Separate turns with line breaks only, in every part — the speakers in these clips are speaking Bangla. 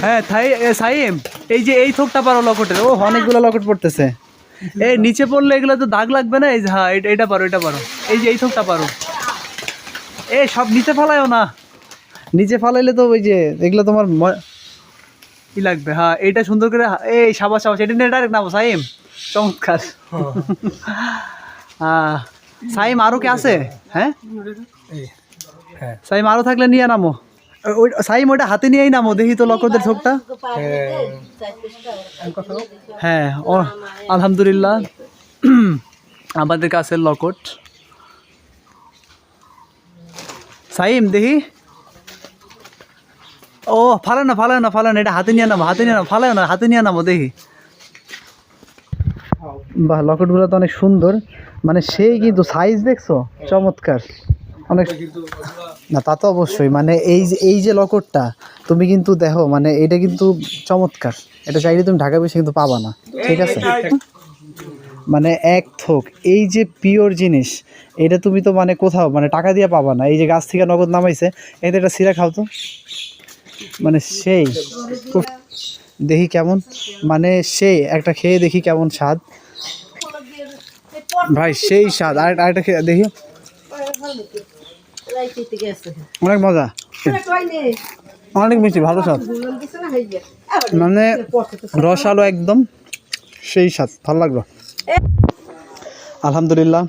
হ্যাঁ সাইম, এই যে এই থোকটা পারো লকেটের, ও অনেকগুলো লকেট পড়তেছে। এই নিচে পড়লে এগুলো তো দাগ লাগবে না। এই যে হ্যাঁ এটা পারো, এটা পারো। এই যে এই থোকটা পারো। এই সব নিচে ফালাইও না, নিচে ফালাইলে তো ওই যে এগুলো তোমার কি লাগবে। হ্যাঁ এইটা সুন্দর করে, এই সাবাস সাবাস, এটা নিয়ে ডাইরেক্ট নামো সাইম, চমৎকার। হ্যাঁ সাইম আরও কি আছে? হ্যাঁ সাইম আরও থাকলে নিয়ে নামো। ওই সাইম ওইটা হাতে নিয়েই নামো, দেখি তো লকরদের থোকটা। হ্যাঁ ও আলহামদুলিল্লাহ আমাদের কাছে লকট। সাইম দেখি, ও ফালে না ফালে না ফালে না, এটা হাতে নিয়ে নামো, হাতে নিয়ে নামো, ফালায় না, হাতে নিয়ে নামো দেখি। বাহ লকেটগুলো তো অনেক সুন্দর, মানে সেই কিন্তু সাইজ দেখছো চমৎকার অনেক। না তা তো অবশ্যই, মানে এই যে লকেটটা তুমি কিন্তু দেখো, মানে এটা কিন্তু চমৎকার, এটা চাইলে তুমি ঢাকা বেশি কিন্তু পাবা না, ঠিক আছে? মানে এক থোক এই যে পিওর জিনিস, এটা তুমি তো মানে কোথাও মানে টাকা দিয়ে পাবা না। এই যে গাছ থেকে নগদ নামাইছে, এতে একটা সিরা খাও তো, মানে সেই দেখি কেমন, মানে সেই একটা খেয়ে দেখি কেমন স্বাদ ভাই, সেই স্বাদ। আরেকটা খেয়ে দেখি, অনেক মজা, অনেক মিষ্টি, ভালো স্বাদ, মানে রসালো একদম, সেই স্বাদ, ভালো লাগলো। আলহামদুলিল্লাহ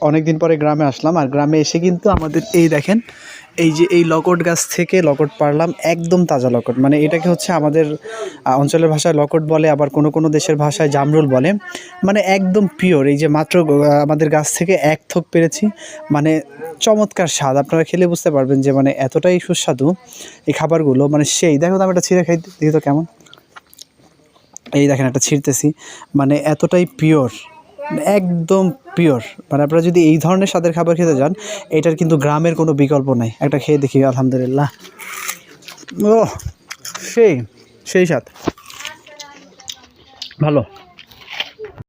অনেক দিন পরে গ্রামে আসলাম, আর গ্রামে এসে কিন্তু আমাদের এই দেখেন, এই যে এই লকট গাছ থেকে লকট পারলাম, একদম তাজা লকট। মানে এটাকে হচ্ছে আমাদের অঞ্চলের ভাষায় লকট বলে, আবার কোনো কোনো দেশের ভাষায় জামরুল বলে। মানে একদম পিওর, এই যে মাত্র আমাদের গাছ থেকে এক থোক পেরেছি, মানে চমৎকার স্বাদ। আপনারা খেলে বুঝতে পারবেন যে মানে এতটাই সুস্বাদু এই খাবারগুলো, মানে সেই। দেখো তো আমি একটা ছিঁড়ে খাই, দেখি তো কেমন। এই দেখেন একটা ছিঁড়তেছি, মানে এতটাই পিওর, একদম পিওর। মানে আপনারা যদি এই ধরনের স্বাদের খাবার খেতে যান, এটার কিন্তু গ্রামের কোনো বিকল্প নাই। একটা খেয়ে দেখি, আলহামদুলিল্লাহ, ও সেই সেই স্বাদ, ভালো।